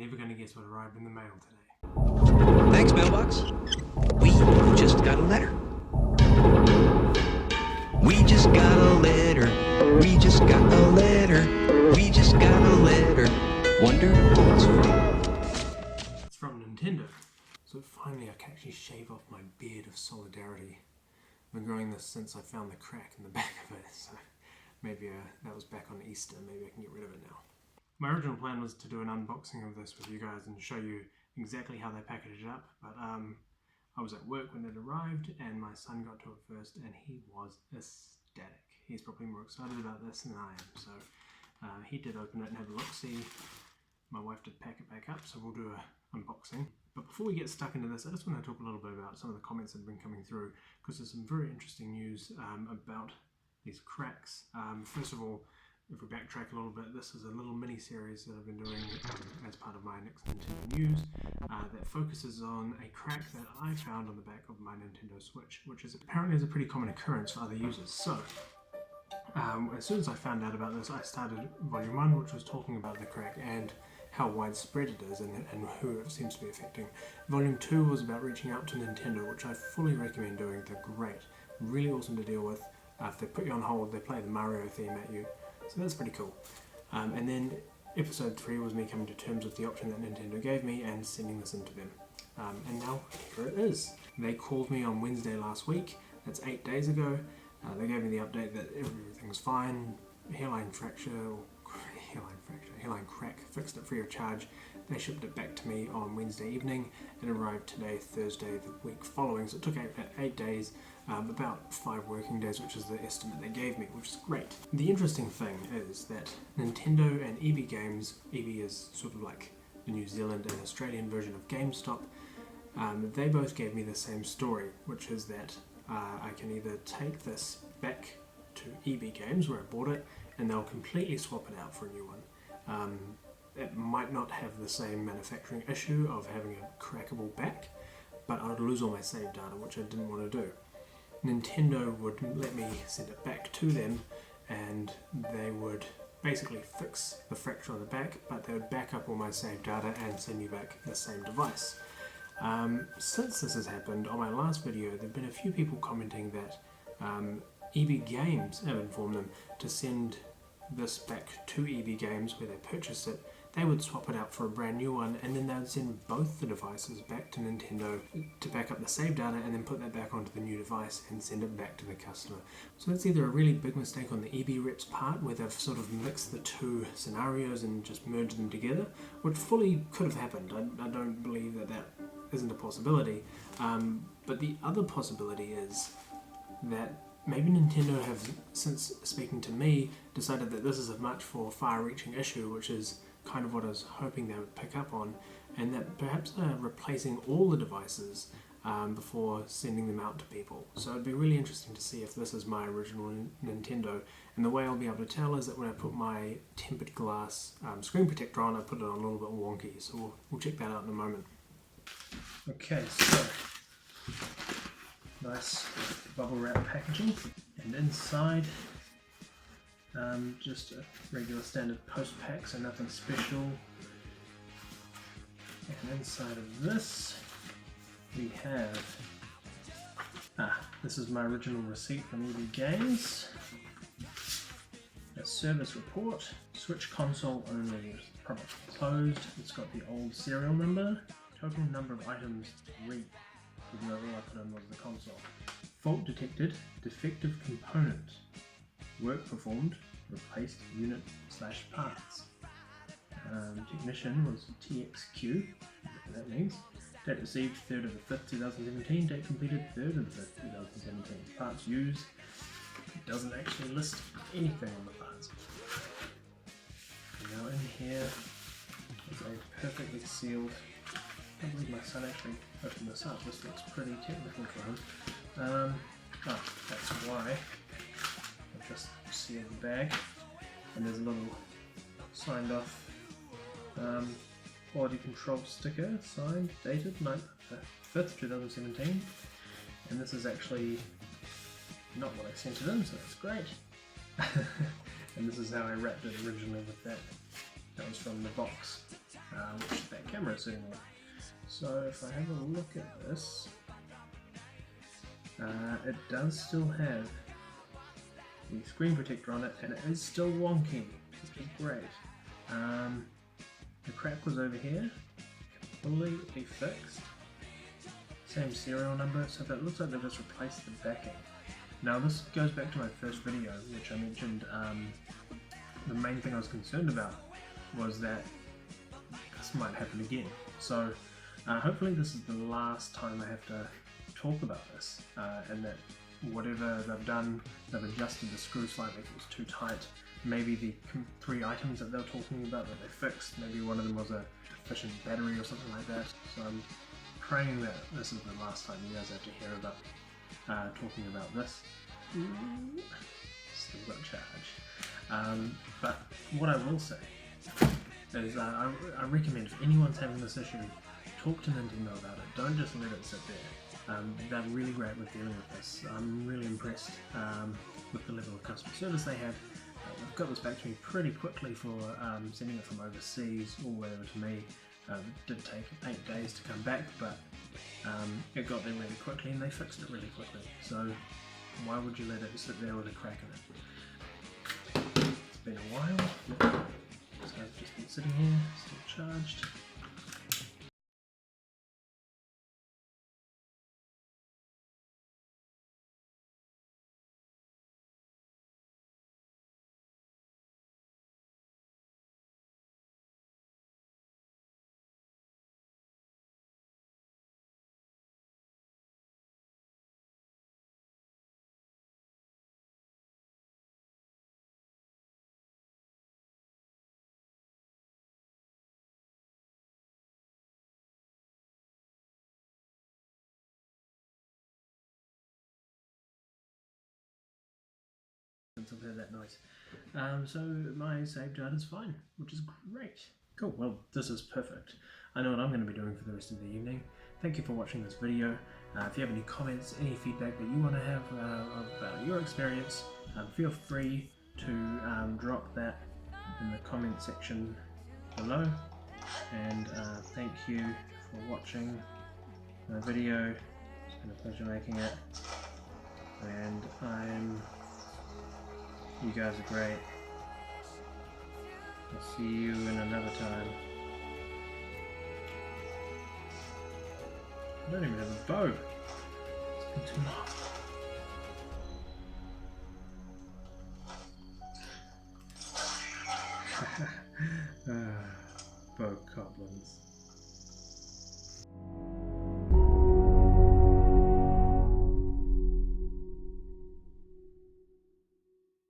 never going to guess what arrived in the mail today. Thanks, mailbox. We just got a letter. We just got a letter. We just got a letter. We just got a letter. Wonder who it's from. It's from Nintendo. So finally I can actually shave off my beard of solidarity. I've been growing this since I found the crack in the back of it, so maybe that was back on Easter, maybe I can get rid of it now. My original plan was to do an unboxing of this with you guys and show you exactly how they packaged it up, but I was at work when it arrived and my son got to it first and he was ecstatic. He's probably more excited about this than I am, so he did open it and have a look-see. My wife did pack it back up, so we'll do an unboxing. But before we get stuck into this, I just want to talk a little bit about some of the comments that have been coming through, because there's some very interesting news about these cracks. First of all, if we backtrack a little bit, this is a little mini-series that I've been doing as part of my Next Nintendo News that focuses on a crack that I found on the back of my Nintendo Switch, which is apparently a pretty common occurrence for other users. So, as soon as I found out about this, I started Volume 1, which was talking about the crack and how widespread it is and who it seems to be affecting. Volume 2 was about reaching out to Nintendo, which I fully recommend doing. They're great, really awesome to deal with. If they put you on hold, they play the Mario theme at you, so that's pretty cool. And then episode 3 was me coming to terms with the option that Nintendo gave me and sending this into them. And now here it is. They called me on Wednesday last week, that's 8 days ago. They gave me the update that everything's fine, hairline crack, fixed it free of charge. They shipped it back to me on Wednesday evening. It arrived today, Thursday, the week following, so it took 8 days, about 5 working days, which is the estimate they gave me, which is great. The interesting thing is that Nintendo and EB Games, EB is sort of like the New Zealand and Australian version of GameStop, they both gave me the same story, which is that I can either take this back to EB Games where I bought it and they'll completely swap it out for a new one. It might not have the same manufacturing issue of having a crackable back, but I would lose all my save data, which I didn't want to do. Nintendo would let me send it back to them and they would basically fix the fracture on the back, but they would back up all my save data and send me back the same device. Since this has happened, on my last video, there have been a few people commenting that EB Games have informed them to send this back to EB Games where they purchased it. They would swap it out for a brand new one and then they would send both the devices back to Nintendo to back up the save data and then put that back onto the new device and send it back to the customer. So that's either a really big mistake on the EB rep's part where they've sort of mixed the two scenarios and just merged them together, which fully could have happened. I don't believe that isn't a possibility. But the other possibility is that maybe Nintendo have, since speaking to me, decided that this is a much more far-reaching issue, which is kind of what I was hoping they would pick up on, and that perhaps they're replacing all the devices before sending them out to people. So it'd be really interesting to see if this is my original Nintendo, and the way I'll be able to tell is that when I put my tempered glass screen protector on, I put it on a little bit wonky, so we'll check that out in a moment. Okay, so nice bubble wrap packaging, and inside just a regular standard post pack, so nothing special. And inside of this we have this is my original receipt from EB Games, a service report, Switch console only, product closed. It's got the old serial number, total number of items 3, even though all I put in was the console. Fault detected, defective component. Work performed, replaced unit/parts. Technician was TXQ, whatever that means. Date received 3rd of the 5th, 2017. Date completed 3rd of the 5th, 2017. Parts used. It doesn't actually list anything on the parts. And now in here is a perfectly sealed. I can't believe my son actually opened this up. This looks pretty technical for him. That's why I've just sealed the bag, and there's a little signed off quality control sticker, signed, dated 9th, 5th, 2017, and this is actually not what I sent it in, so that's great. And this is how I wrapped it originally with that. That was from the box, which they camera is sitting on. So if I have a look at this, it does still have the screen protector on it, and it is still wonky, which is great. The crack was over here, completely fixed. Same serial number, so that looks like they've just replaced the backing. Now this goes back to my first video, which I mentioned the main thing I was concerned about was that this might happen again. So hopefully this is the last time I have to talk about this, and that whatever they've done, they've adjusted the screw slightly if it was too tight. Maybe the 3 items that they're talking about that they fixed, maybe one of them was a deficient battery or something like that. So I'm praying that this is the last time you guys have to hear about talking about this. Still got charge. But what I will say is I recommend if anyone's having this issue, talk to Nintendo about it. Don't just let it sit there. They're really great with dealing with this. I'm really impressed with the level of customer service they have. They've got this back to me pretty quickly for sending it from overseas all the way over to me. It did take 8 days to come back, but it got there really quickly and they fixed it really quickly. So why would you let it sit there with a crack in it? It's been a while, so I've just been sitting here, still charged. I've heard that noise. So my save data is fine, which is great. Cool, well this is perfect. I know what I'm going to be doing for the rest of the evening. Thank you for watching this video. If you have any comments, any feedback that you want to have about your experience, feel free to drop that in the comment section below. And thank you for watching the video. It's been a pleasure making it. And you guys are great. I'll see you in another time. I don't even have a bow. It's been too long. Bow goblins.